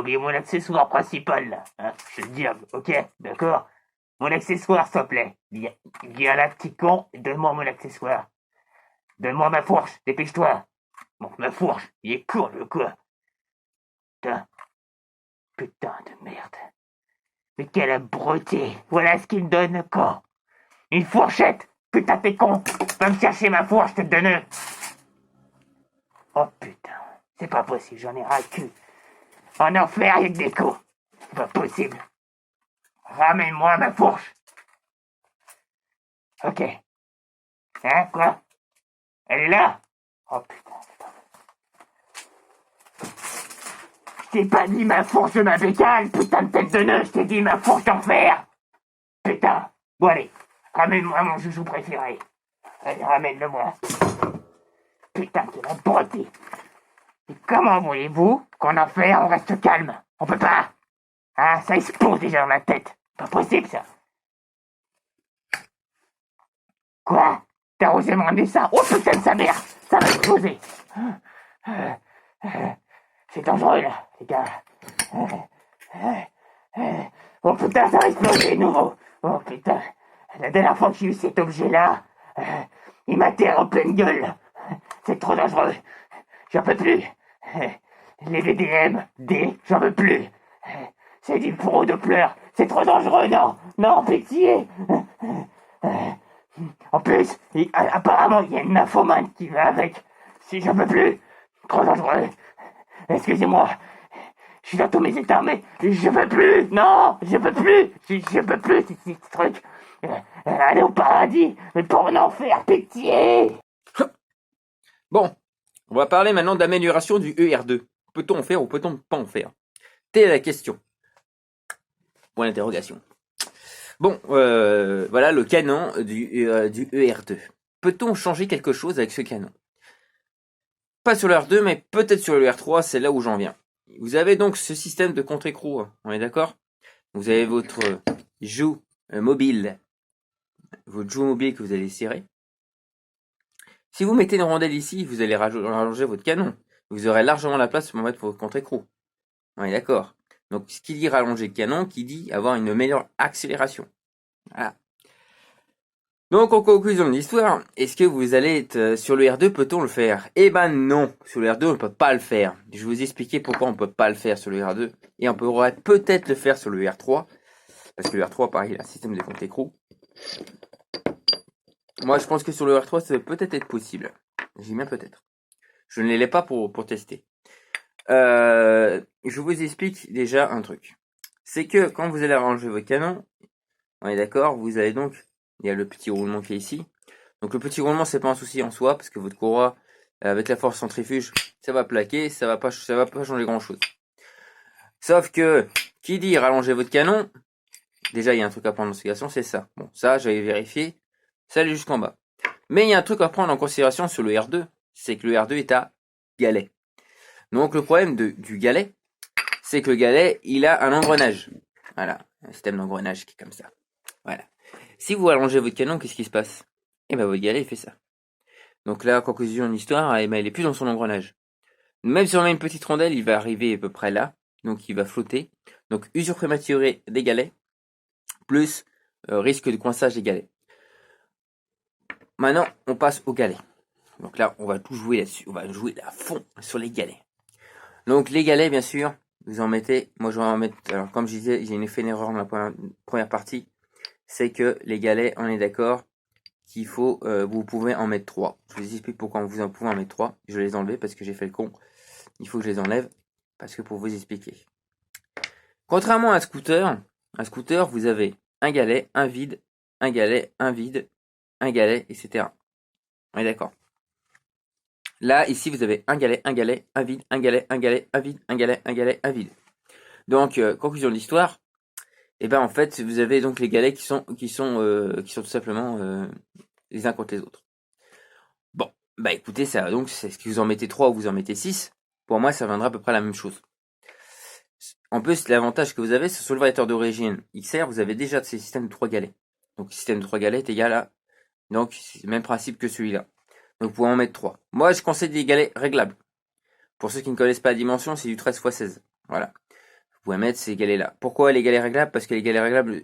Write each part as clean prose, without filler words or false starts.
oublié mon accessoire principal, là. Hein, je le diable, ok? D'accord? Mon accessoire, s'il te plaît. Viens là, petit con, et donne-moi mon accessoire. Donne-moi ma fourche, dépêche-toi. Bon, ma fourche, il est court, le quoi. Putain de merde. Mais quelle abruti. Voilà ce qu'il me donne, le con. Une fourchette. Putain, t'es con. Va me chercher ma fourche, je te donne. Oh putain. C'est pas possible, j'en ai ras le cul. En enfer avec des coups. C'est pas possible. Ramène-moi ma fourche. Ok. Hein, quoi? Elle est là? Oh putain. Je t'ai pas dit ma fourche de ma bécane, putain de tête de nœud, je t'ai dit ma fourche d'enfer. Putain. Bon allez, ramène-moi mon joujou préféré. Allez, ramène-le-moi. Putain, quel abruti. Et comment voulez-vous qu'en enfer on reste calme? On peut pas. Ah, ça explose déjà dans la tête. Pas possible ça. Quoi? T'as osé me ramener ça? Oh putain de sa mère. Ça va exploser. C'est dangereux là, les gars. Oh putain, ça va exploser nouveau. Oh putain. La dernière fois que j'ai eu cet objet-là, il m'a tiré en pleine gueule. C'est trop dangereux. J'en peux plus. Les VDM, j'en veux plus. C'est du fourreau de pleurs. C'est trop dangereux, non. Non, pitié. En plus, apparemment, il y a une nymphomane qui va avec. Si j'en peux plus. Trop dangereux. Excusez-moi. Je suis dans tous mes états, mais je peux plus. Non, je peux plus. Je peux plus, ces trucs. Aller au paradis, mais pour en enfer, pitié. Bon, on va parler maintenant d'amélioration du ER2. Peut-on en faire ou peut-on pas en faire? Telle est la question. Point d'interrogation. Bon, voilà le canon du ER2. Peut-on changer quelque chose avec ce canon? Pas sur le R2, mais peut-être sur le R3, c'est là où j'en viens. Vous avez donc ce système de contre-écrou, on est d'accord? Vous avez votre joue mobile, votre joue mobile que vous allez serrer. Si vous mettez une rondelle ici, vous allez rallonger votre canon. Vous aurez largement la place pour mettre votre contre-écrou. On est d'accord? Donc, ce qui dit rallonger le canon, qui dit avoir une meilleure accélération. Voilà. Donc, en conclusion de l'histoire, est-ce que vous allez être sur le R2, peut-on le faire? Eh ben non, sur le R2, on ne peut pas le faire. Je vais vous expliquer pourquoi on ne peut pas le faire sur le R2. Et on pourrait peut-être le faire sur le R3. Parce que le R3, pareil, il a un système de contre-écrou. Moi, je pense que sur le R3, ça peut peut-être être possible. J'y bien peut-être. Je ne l'ai pas pour tester. Je vous explique déjà un truc. C'est que quand vous allez ranger vos canons, on est d'accord, vous allez donc, il y a le petit roulement qui est ici. Donc le petit roulement, c'est pas un souci en soi, parce que votre courroie, avec la force centrifuge, ça va plaquer, ça va pas changer grand chose. Sauf que, qui dit rallonger votre canon, déjà il y a un truc à prendre en considération, c'est ça. Bon, ça j'avais vérifié, ça allait jusqu'en bas. Mais il y a un truc à prendre en considération sur le R2, c'est que le R2 est à galet. Donc le problème du galet, c'est que le galet, il a un engrenage. Voilà, un système d'engrenage qui est comme ça. Voilà. Si vous allongez votre canon, qu'est-ce qui se passe? Eh ben votre galet, il fait ça. Donc là, conclusion de l'histoire, eh ben, il est plus dans son engrenage. Même si on a une petite rondelle, il va arriver à peu près là. Donc il va flotter. Donc usure prématurée des galets, plus risque de coinçage des galets. Maintenant, on passe au galet. Donc là, on va tout jouer là-dessus. On va jouer à fond sur les galets. Donc les galets, bien sûr, vous en mettez. Moi, je vais en mettre. Alors, comme je disais, j'ai fait une erreur dans la première partie. C'est que les galets, on est d'accord qu'il faut, vous pouvez en mettre 3. Je vous explique pourquoi vous en pouvez en mettre 3. Je vais les enlever parce que j'ai fait le con. Il faut que je les enlève parce que pour vous expliquer. Contrairement à un scooter, vous avez un galet, un vide, un galet, un vide, un galet, etc. On est d'accord. Là, ici, vous avez un galet, un vide, un galet, un galet, un vide, un galet, un galet, un vide. Donc, conclusion de l'histoire, et ben en fait, vous avez donc les galets qui sont tout simplement les uns contre les autres. Bon, bah écoutez, ça donc c'est ce que vous en mettez 3 ou vous en mettez 6, pour moi ça viendra à peu près la même chose. En plus, l'avantage que vous avez, c'est sur le variateur d'origine XR, vous avez déjà ces systèmes de 3 galets. Donc le système de 3 galets est égal à, donc c'est le même principe que celui-là. Donc vous pouvez en mettre 3. Moi je conseille des galets réglables. Pour ceux qui ne connaissent pas la dimension, c'est du 13 x 16. Voilà. pouvez mettre ces galets-là. Pourquoi les galets réglables? Parce que les galets réglables,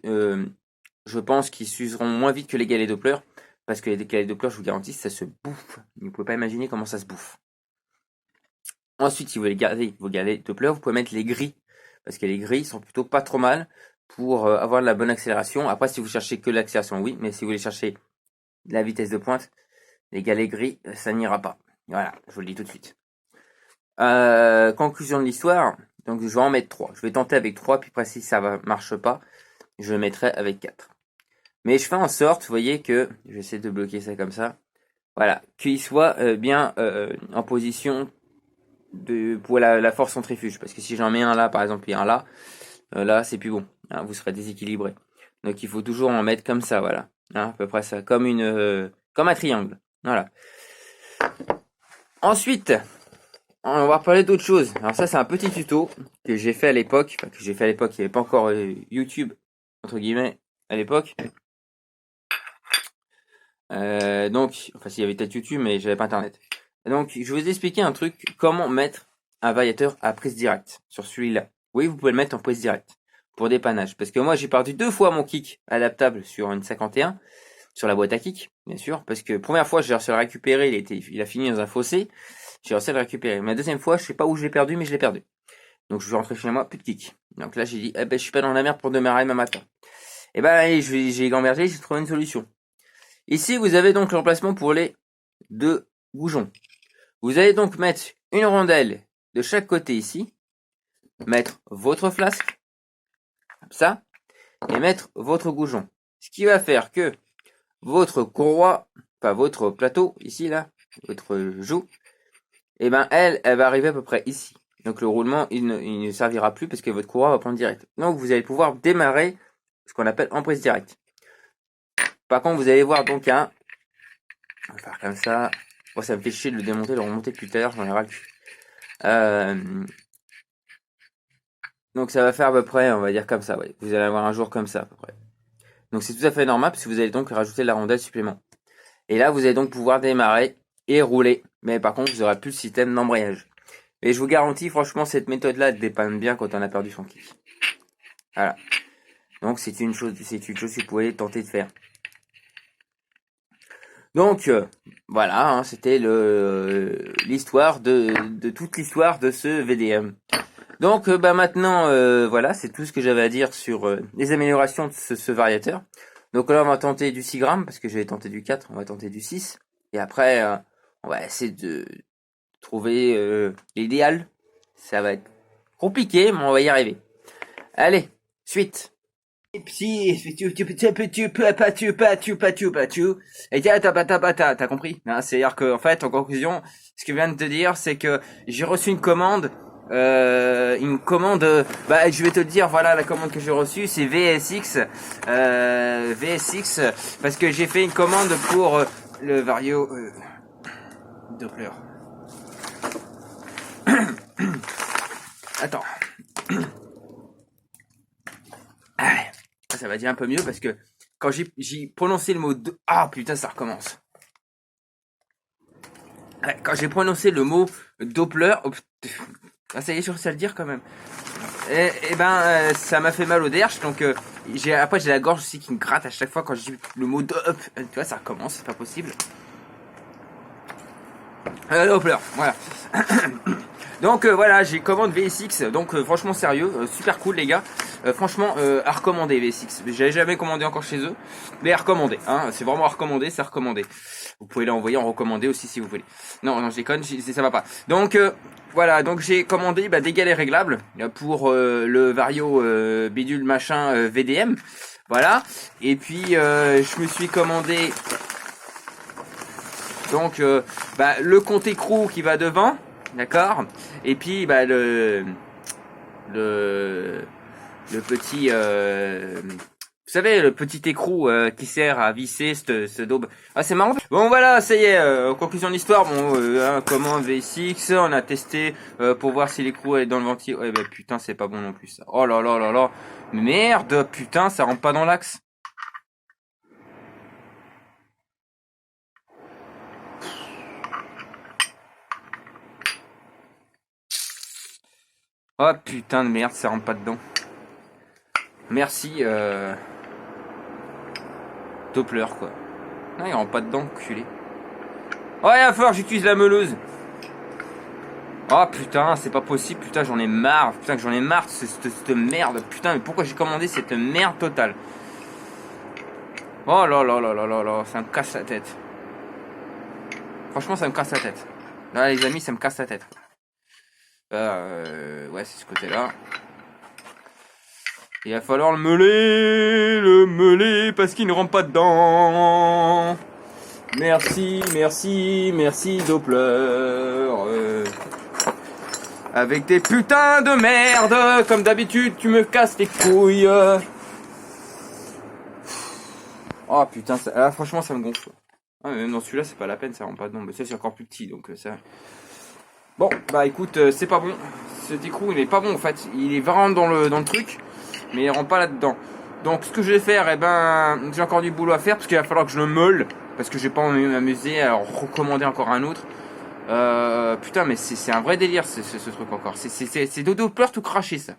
je pense qu'ils s'useront moins vite que les galets Doppler. Parce que les galets Doppler, je vous garantis, ça se bouffe. Vous ne pouvez pas imaginer comment ça se bouffe. Ensuite, si vous voulez garder vos galets Doppler, vous pouvez mettre les gris. Parce que les gris sont plutôt pas trop mal pour avoir la bonne accélération. Après, si vous cherchez que l'accélération, oui. Mais si vous voulez chercher la vitesse de pointe, les galets gris, ça n'ira pas. Voilà, je vous le dis tout de suite. Conclusion de l'histoire. Donc, je vais en mettre 3. Je vais tenter avec 3, puis après, si ça ne marche pas, je le mettrai avec 4. Mais je fais en sorte, vous voyez, que... Je vais essayer de bloquer ça comme ça. Voilà, qu'il soit bien en position pour la force centrifuge. Parce que si j'en mets un là, par exemple, et un là, là, c'est plus bon. Hein, vous serez déséquilibré. Donc, il faut toujours en mettre comme ça, voilà. Hein, à peu près ça, comme un triangle. Voilà. Ensuite, on va parler d'autre chose. Alors ça, c'est un petit tuto que j'ai fait à l'époque. Enfin, que j'ai fait à l'époque, il n'y avait pas encore YouTube, entre guillemets, à l'époque. Donc, enfin, s'il y avait peut-être YouTube, mais j'avais pas Internet. Donc, je vais vous expliquer un truc, comment mettre un variateur à prise directe sur celui-là. Oui, vous pouvez le mettre en prise directe pour dépannage. Parce que moi, j'ai perdu 2 fois mon kick adaptable sur une 51, sur la boîte à kick, bien sûr. Parce que première fois, j'ai réussi à le récupérer, il a fini dans un fossé. J'ai réussi à le récupérer. Mais la deuxième fois, je sais pas où je l'ai perdu, mais je l'ai perdu. Donc, je suis rentré chez moi, plus de kick. Donc là, j'ai dit, eh ben, je suis pas dans la merde pour démarrer ma matin. Et ben, allez, j'ai gambergé, j'ai trouvé une solution. Ici, vous avez donc l'emplacement pour les 2 goujons. Vous allez donc mettre une rondelle de chaque côté ici, mettre votre flasque, comme ça, et mettre votre goujon. Ce qui va faire que votre courroie, enfin votre plateau, ici, là, votre joue, et ben elle va arriver à peu près ici. Donc le roulement, il ne servira plus parce que votre courroie va prendre direct. Donc vous allez pouvoir démarrer ce qu'on appelle en prise directe. Par contre, vous allez voir donc on va faire comme ça. Bon, ça me fait chier de le démonter, de le remonter plus tard, j'en ai ras le cul. Donc ça va faire à peu près, on va dire comme ça, ouais. Vous allez avoir un jour comme ça à peu près. Donc c'est tout à fait normal parce que vous allez donc rajouter la rondelle supplément. Et là, vous allez donc pouvoir démarrer et rouler. Mais par contre, vous n'aurez plus le système d'embrayage. Et je vous garantis, franchement, cette méthode-là dépanne bien quand on a perdu son kick. Voilà. Donc c'est une chose que vous pouvez tenter de faire. Donc voilà, hein, c'était l'histoire de toute l'histoire de ce VDM. Donc maintenant, voilà, c'est tout ce que j'avais à dire sur les améliorations de ce variateur. Donc là, on va tenter du 6 grammes, parce que j'avais tenté du 4, on va tenter du 6. Et après, on va essayer de trouver l'idéal. Ça va être compliqué, mais on va y arriver. Allez, suite. Et puis, et t'as compris, hein, c'est-à-dire que, en fait, en conclusion, ce que je viens de te dire, c'est que j'ai reçu une commande, bah, je vais te le dire, voilà, la commande que j'ai reçue, c'est VSX, VSX, parce que j'ai fait une commande pour le Vario, Doppler. Attends. Ça va dire un peu mieux parce que quand j'ai prononcé le mot ah putain, ça recommence. Quand j'ai prononcé le mot Doppler, ça y est, je réussi à le dire quand même. Et ben, ça m'a fait mal au derche, donc après j'ai la gorge aussi qui me gratte à chaque fois quand je dis le mot Doppler. Tu vois, ça recommence, c'est pas possible. Doppler, voilà. Donc voilà, j'ai commande VSX, donc franchement sérieux, super cool les gars. Franchement, à recommander VSX. J'avais jamais commandé encore chez eux, mais à recommander. Hein, c'est vraiment à recommander, c'est à recommander. Vous pouvez l'envoyer en recommandé aussi si vous voulez. Non, je déconne, ça va pas. Donc voilà, donc j'ai commandé des galets réglables pour le Vario bidule machin VDM. Voilà. Et puis je me suis commandé donc le compte écrou qui va devant. D'accord. Et puis le petit vous savez, le petit écrou qui sert à visser ce daube. Ah, c'est marrant. Bon voilà, ça y est, conclusion de l'histoire. Bon, commande V6, on a testé pour voir si l'écrou est dans le ventilo. Eh ben putain, c'est pas bon non plus ça. Oh là là là là. Merde, putain, ça rentre pas dans l'axe. Oh putain de merde, ça rentre pas dedans. Merci, Doppler quoi. Non, il rentre pas dedans, culé. Oh, il va falloir que j'utilise la meuleuse. Oh putain, c'est pas possible, putain, j'en ai marre. Putain, que j'en ai marre de cette merde. Putain, mais pourquoi j'ai commandé cette merde totale? Oh là là là là là là, ça me casse la tête. Franchement, ça me casse la tête. Là, les amis, ça me casse la tête. Ouais, c'est ce côté-là. Il va falloir le meuler, parce qu'il ne rentre pas dedans. Merci, merci, merci Doppler. Avec tes putains de merde, comme d'habitude, tu me casses les couilles. Oh putain, ça, là, franchement, ça me gonfle. Ah, même dans celui-là, c'est pas la peine, ça rentre pas dedans. Mais ça, c'est encore plus petit, donc ça... Bon, bah écoute, c'est pas bon. Cet écrou, il est pas bon en fait. Il est vraiment dans le truc, mais il rentre pas là-dedans. Donc ce que je vais faire, eh ben, j'ai encore du boulot à faire parce qu'il va falloir que je le meule. Parce que j'ai pas envie de m'amuser à recommander encore un autre. Putain, mais c'est un vrai délire ce truc encore. C'est Doppler tout craché ça.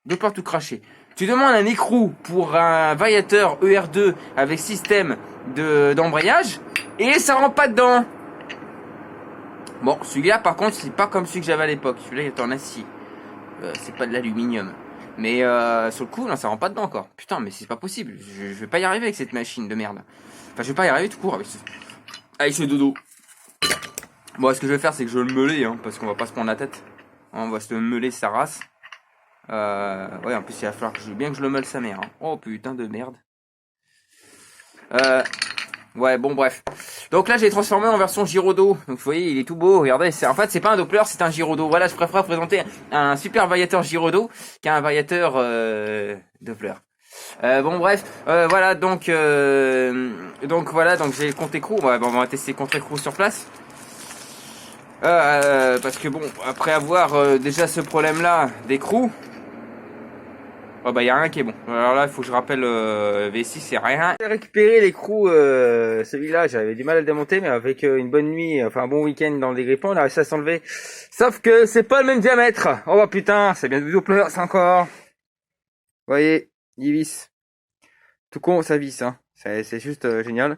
Doppler tout craché. Tu demandes un écrou pour un variateur ER2 avec système d'embrayage et ça rentre pas dedans. Bon, celui-là, par contre, c'est pas comme celui que j'avais à l'époque. Celui-là, il est en acier. C'est pas de l'aluminium. Mais sur le coup, non, ça rentre pas dedans encore. Putain, mais c'est pas possible. Je vais pas y arriver avec cette machine de merde. Enfin, je vais pas y arriver tout court avec ce dodo. Bon, ce que je vais faire, c'est que je vais le meuler, hein, parce qu'on va pas se prendre la tête. On va se meuler sa race. Ouais, en plus, il va falloir que je le meule sa mère. Hein. Oh, putain de merde. Ouais, bon, bref. Donc là, j'ai transformé en version Gyrodo. Donc vous voyez, il est tout beau. Regardez, en fait, c'est pas un Doppler, c'est un Gyrodo. Voilà, je préfère présenter un super variateur Gyrodo qu'un variateur Doppler. Bon, bref, voilà. Donc voilà, donc j'ai le contre-écrou. Ouais, bon, on va tester le contre-écrou sur place. Parce que bon, après avoir déjà ce problème-là d'écrou. Oh bah y a rien qui est bon. Alors là il faut que je rappelle V6 c'est rien. J'ai récupéré l'écrou celui-là, j'avais du mal à le démonter mais avec une bonne nuit, enfin un bon week-end dans le dégrippant, on a réussi à s'enlever. Sauf que c'est pas le même diamètre. Oh bah putain, c'est bien du Doppler, c'est encore. Vous voyez, il visse. Tout con, ça visse hein. C'est juste génial.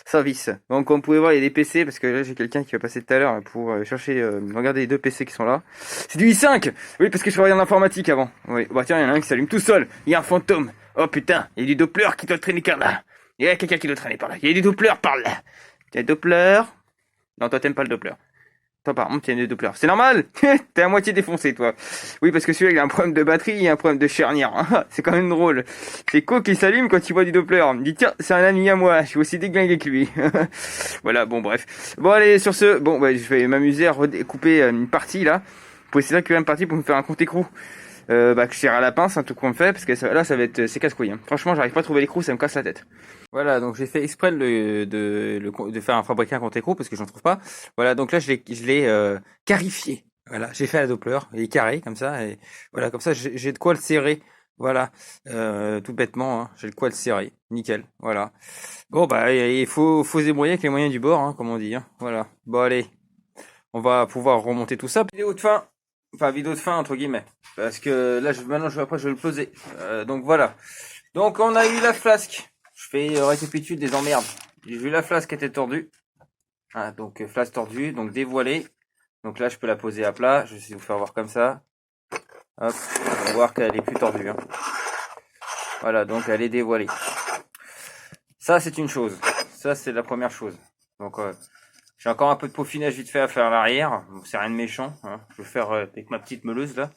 Ça visse. Donc comme vous pouvez voir il y a des PC parce que là j'ai quelqu'un qui va passer tout à l'heure pour chercher, regarder les deux PC qui sont là. C'est du i5. Oui parce que je travaillais en informatique avant. Oui. Bah tiens il y en a un qui s'allume tout seul. Il y a un fantôme. Oh putain, il y a du Doppler qui doit traîner par là. Il y a quelqu'un qui doit traîner par là. Il y a du Doppler par là. Tiens Doppler. Non toi t'aimes pas le Doppler. Toi par contre, il y a des Doppler. C'est normal. T'es à moitié défoncé, toi. Oui, parce que celui-là, il a un problème de batterie, il a un problème de charnière. C'est quand même drôle. C'est Co qui s'allume quand il voit du Doppler. Il me dit, tiens, c'est un ami à moi. Je suis aussi déglingué que lui. Voilà, bon, bref. Bon, allez, sur ce, bon, bah, je vais m'amuser à redécouper une partie, là. Pour essayer de récupérer une partie pour me faire un compte écrou. Que je tire à la pince, un truc qu'on fait, parce que là, ça va être, c'est casse-couille. Hein. Franchement, j'arrive pas à trouver l'écrou, ça me casse la tête. Voilà, donc j'ai fait exprès de faire fabriquer un contre-écrou parce que j'en trouve pas. Voilà, donc là je l'ai carifié. Voilà, j'ai fait la Doppler, il est carré comme ça et voilà, comme ça j'ai de quoi le serrer. Voilà, tout bêtement, hein, j'ai de quoi le serrer, nickel. Voilà. Bon bah il faut se débrouiller avec les moyens du bord, hein, comme on dit. Hein. Voilà. Bon allez, on va pouvoir remonter tout ça. Vidéo de fin, enfin vidéo de fin entre guillemets, parce que là maintenant je vais le poser. Donc voilà. Donc on a eu la flasque. Je fais récapitule des emmerdes. J'ai vu la flasque qui était tordue. Ah, donc flasque tordue, donc dévoilée. Donc là je peux la poser à plat. Je vais essayer de vous faire voir comme ça. Hop, on va voir qu'elle est plus tordue. Hein. Voilà, donc elle est dévoilée. Ça c'est une chose. Ça c'est la première chose. Donc j'ai encore un peu de peaufinage vite fait à faire à l'arrière. Donc c'est rien de méchant. Hein. Je vais faire avec ma petite meuleuse là.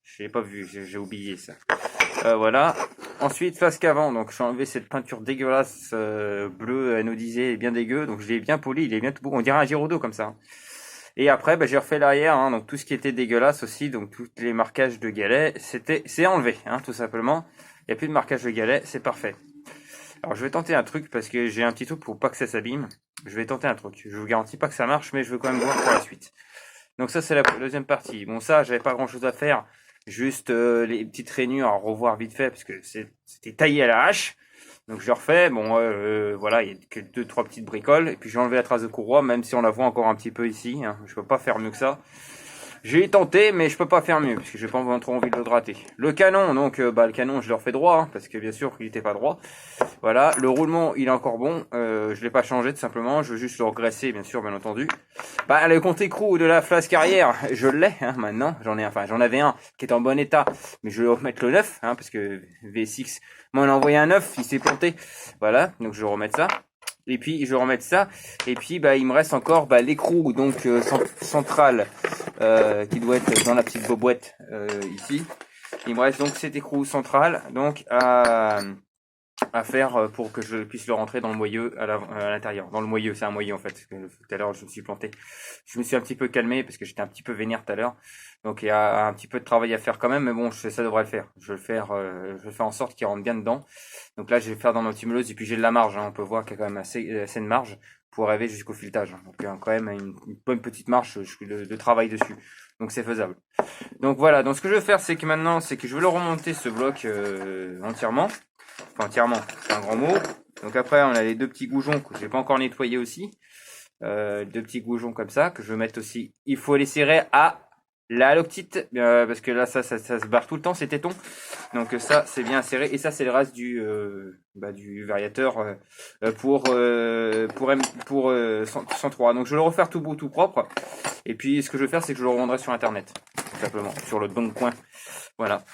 Je l'ai pas vu, j'ai oublié ça. Voilà. Ensuite, flasque avant. Donc, j'ai enlevé cette peinture dégueulasse bleue anodisée et bien dégueu. Donc, je l'ai bien poli. Il est bien tout beau. On dirait un Gyrodo comme ça. Hein. Et après, bah, j'ai refait l'arrière. Hein, donc, tout ce qui était dégueulasse aussi. Donc, tous les marquages de galets, c'est enlevé, hein, tout simplement. Il n'y a plus de marquage de galets. C'est parfait. Alors, je vais tenter un truc parce que j'ai un petit truc pour pas que ça s'abîme. Je vais tenter un truc. Je vous garantis pas que ça marche, mais je veux quand même voir pour la suite. Donc, ça, c'est la deuxième partie. Bon, ça, j'avais pas grand chose à faire. Juste les petites rainures à revoir vite fait parce que c'était taillé à la hache. Donc je refais. Bon, voilà, il y a que 2-3 petites bricoles. Et puis j'ai enlevé la trace de courroie, même si on la voit encore un petit peu ici. Hein. Je peux pas faire mieux que ça. J'ai tenté, mais je peux pas faire mieux, parce que j'ai pas trop envie de le gratter. Le canon, donc, le canon, je le refais droit, hein, parce que bien sûr, il était pas droit. Voilà, le roulement, il est encore bon. Je l'ai pas changé, tout simplement. Je veux juste le regresser, bien sûr, bien entendu. Bah, le compte-écrou de la flasque arrière, je l'ai, hein, maintenant. J'en avais un qui est en bon état, mais je vais remettre le neuf, hein, parce que V6 m'en a envoyé un neuf, il s'est planté. Voilà, donc je vais remettre ça. Et puis je vais remettre ça. Et puis bah il me reste encore l'écrou donc central qui doit être dans la petite boîte ici. Il me reste donc cet écrou central donc à faire pour que je puisse le rentrer dans le moyeu à l'intérieur. Dans le moyeu, c'est un moyeu en fait. Parce que tout à l'heure je me suis planté. Je me suis un petit peu calmé parce que j'étais un petit peu vénère tout à l'heure. Donc il y a un petit peu de travail à faire quand même, mais bon, ça devrait le faire. Je vais faire en sorte qu'il rentre bien dedans. Donc là, je vais faire dans l'optimeuse et puis j'ai de la marge. Hein. On peut voir qu'il y a quand même assez de marge pour arriver jusqu'au filetage. Donc il y a quand même une bonne petite marge de travail dessus. Donc c'est faisable. Donc voilà. Donc ce que je vais faire, c'est que maintenant, je vais le remonter ce bloc entièrement. Enfin, entièrement, c'est un grand mot. Donc après, on a les deux petits goujons que j'ai pas encore nettoyés aussi. Deux petits goujons comme ça que je vais mettre aussi. Il faut les serrer à la loctite parce que là ça se barre tout le temps ces tétons. Donc ça c'est bien serré et ça c'est le reste du variateur pour 103. Donc je vais le refaire tout beau tout propre. Et puis ce que je vais faire c'est que je le revendrai sur internet tout simplement sur le bon coin. Voilà.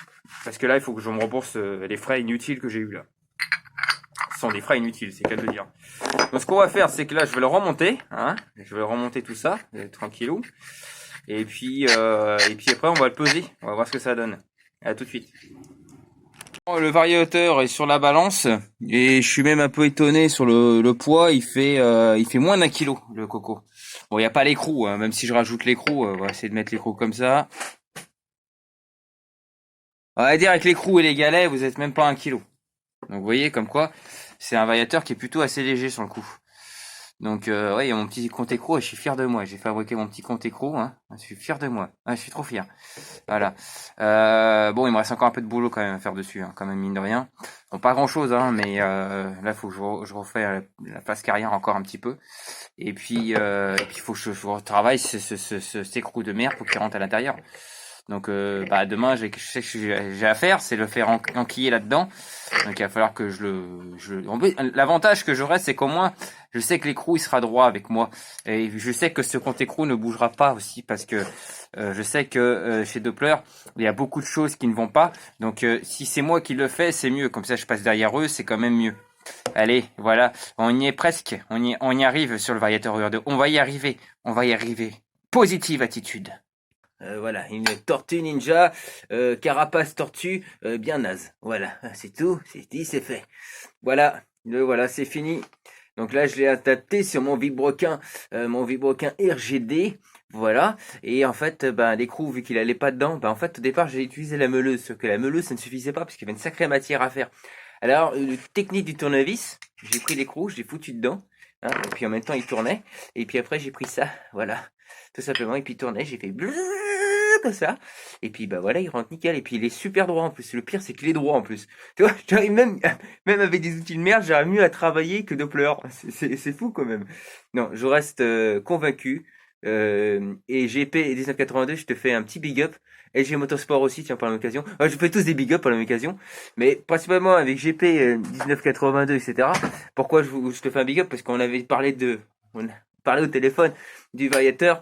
Parce que là il faut que je me rembourse les frais inutiles que j'ai eu là. Ce sont des frais inutiles, c'est qu'à le dire. Donc ce qu'on va faire, c'est que là, je vais le remonter, hein. Je vais remonter tout ça, tranquillou. Et puis après, on va le peser. On va voir ce que ça donne. À tout de suite. Le variateur est sur la balance et je suis même un peu étonné sur le poids. Il fait moins d'1 kilo le coco. Bon, il n'y a pas l'écrou, hein. Même si je rajoute l'écrou, on va essayer de mettre l'écrou comme ça. On va dire avec l'écrou et les galets, vous êtes même pas 1 kilo. Donc vous voyez comme quoi, c'est un variateur qui est plutôt assez léger sur le coup. Donc ouais, il y a mon petit compte écrou et je suis fier de moi. J'ai fabriqué mon petit compte écrou, hein. Je suis fier de moi. Je suis trop fier. Voilà. Bon, il me reste encore un peu de boulot quand même à faire dessus, hein, quand même mine de rien. Bon, pas grand chose, hein, mais là faut que je refais la face carrière encore un petit peu. Et puis il faut que je retravaille cet écrou de merde pour qu'il rentre à l'intérieur. Donc demain, je sais que j'ai à faire, c'est le faire enquiller là-dedans. Donc il va falloir que l'avantage que j'aurai, c'est qu'au moins, je sais que l'écrou il sera droit avec moi. Et je sais que ce compte écrou ne bougera pas aussi parce que je sais que chez Doppler, il y a beaucoup de choses qui ne vont pas. Donc si c'est moi qui le fais, c'est mieux. Comme ça, je passe derrière eux, c'est quand même mieux. Allez, voilà, on y est presque. On y arrive sur le variateur UR2. On va y arriver. On va y arriver. Positive attitude. Voilà, une tortue ninja, carapace tortue, bien naze. Voilà, c'est tout, c'est dit, c'est fait. Voilà, voilà, c'est fini. Donc là, je l'ai adapté sur mon vibroquin RGD. Voilà, et en fait, l'écrou, vu qu'il allait pas dedans, en fait, au départ, j'ai utilisé la meuleuse, sauf que la meuleuse, ça ne suffisait pas, parce qu'il y avait une sacrée matière à faire. Alors, technique du tournevis, j'ai pris l'écrou, je l'ai foutu dedans, hein, et puis en même temps, il tournait, et puis après, j'ai pris ça, voilà, tout simplement, et puis il tournait, j'ai fait bleu comme ça, et puis voilà, il rentre nickel, et puis il est super droit en plus. Le pire, c'est qu'il est droit en plus. Tu vois, j'arrive même avec des outils de merde, j'arrive mieux à travailler que Doppler. C'est fou quand même. Non, je reste convaincu. Et GP 1982, je te fais un petit big up. LG Motorsport aussi, tiens, par l'occasion. Je fais tous des big up par l'occasion, mais principalement avec GP 1982, etc. Pourquoi je te fais un big up? Parce qu'on avait parlé on parlait au téléphone du variateur.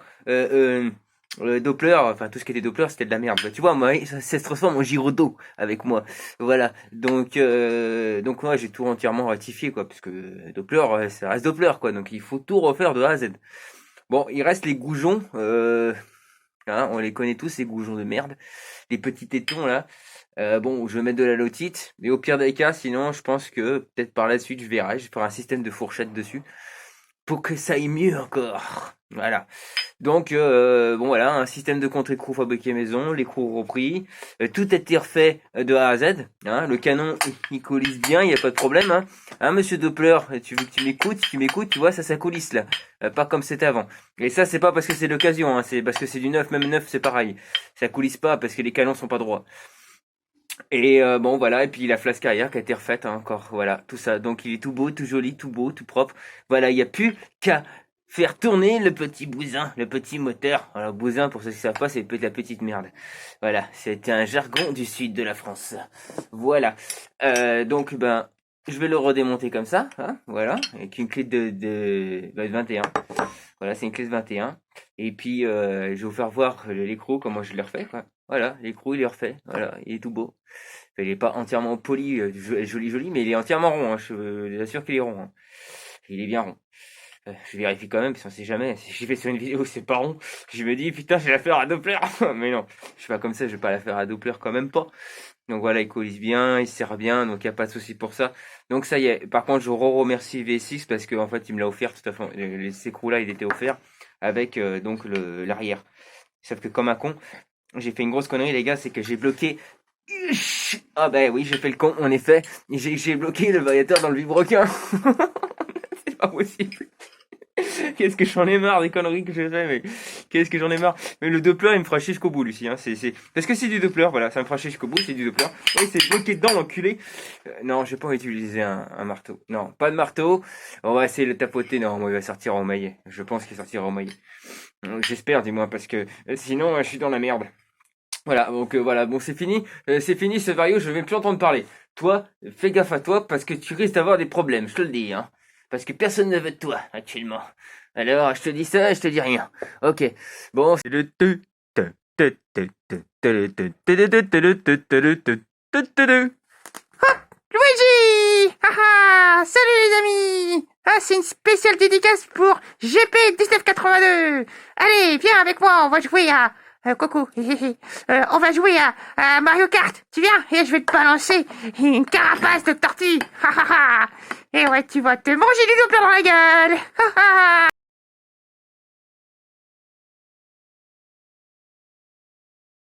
Doppler, enfin tout ce qui était Doppler, c'était de la merde. Tu vois, moi, ça se transforme en gyrodo avec moi. Voilà. Donc moi, j'ai tout entièrement rectifié, quoi, parce que Doppler, ça reste Doppler, quoi. Donc il faut tout refaire de A à Z. Bon, il reste les goujons. On les connaît tous, ces goujons de merde. Les petits tétons là. Bon, je vais mettre de la lotite, mais au pire des cas, sinon, je pense que peut-être par la suite, je verrai. Je ferai un système de fourchette dessus pour que ça aille mieux encore. Voilà. Donc voilà, un système de contre-écrou fabriqué maison, l'écrou repris, tout a été refait de A à Z. Hein, le canon il coulisse bien, il n'y a pas de problème. Hein, Monsieur Doppler, tu m'écoutes, tu vois ça coulisse là, pas comme c'était avant. Et ça c'est pas parce que c'est l'occasion, hein, c'est parce que c'est du neuf, même neuf c'est pareil. Ça coulisse pas parce que les canons sont pas droits. Et voilà, et puis la flasque arrière qui a été refaite encore, voilà, tout ça. Donc il est tout beau, tout joli, tout beau, tout propre. Voilà, il n'y a plus qu'à faire tourner le petit bousin, le petit moteur. Alors bousin, pour ceux qui ne savent pas, c'est la petite merde. Voilà, c'est un jargon du sud de la France. Voilà. Donc ben, je vais le redémonter comme ça, hein, voilà, avec une clé de 21. Voilà, c'est une clé de 21. Et puis je vais vous faire voir l'écrou, comment je l'ai refait, quoi. Voilà, l'écrou il est refait. Voilà, il est tout beau. Il est pas entièrement poli, joli, mais il est entièrement rond. Hein. Je vous assure qu'il est rond. Hein. Il est bien rond. Je vérifie quand même, parce qu'on sait jamais. Si j'ai fait sur une vidéo, c'est pas rond. Je me dis, putain, je vais la faire à Doppler. Mais non, je suis pas comme ça, je vais pas la faire à Doppler quand même pas. Donc voilà, il coulisse bien, il serre bien, donc il n'y a pas de souci pour ça. Donc ça y est. Par contre, je remercie V6 parce qu'en fait, il me l'a offert tout à fait. Ces écrous-là, il était offert avec donc l'arrière. Sauf que comme un con, j'ai fait une grosse connerie, les gars, c'est que j'ai bloqué. Ah ben oui, j'ai fait le con, en effet. J'ai bloqué le variateur dans le vilebrequin. C'est pas possible. Qu'est-ce que j'en ai marre des conneries que j'ai fait, mais qu'est-ce que j'en ai marre. Mais le Doppler, il me fera chier jusqu'au bout, Lucie. Hein. Parce que c'est du Doppler, voilà, ça me fera chier jusqu'au bout, c'est du Doppler. Oui, c'est bloqué dedans, l'enculé. Non, je vais pas utiliser un marteau. Non, pas de marteau. On va essayer de le tapoter. Non, moi, il va sortir en maillet. Je pense qu'il sortira en maillet. J'espère, dis-moi, parce que sinon, je suis dans la merde. Voilà, donc voilà, bon c'est fini ce vario, je vais plus entendre parler. Toi, fais gaffe à toi parce que tu risques d'avoir des problèmes, je te le dis, hein. Parce que personne ne veut de toi actuellement. Alors, je te dis ça, je te dis rien. Ok, bon, c'est le Luigi! Haha! Salut les amis! Ah, c'est une spéciale dédicace pour GP1982! Allez, viens avec moi, on va jouer à... coucou. On va jouer à Mario Kart. Tu viens? Et je vais te balancer une carapace de tortue. Et ouais, tu vas te manger du Doppler dans la gueule.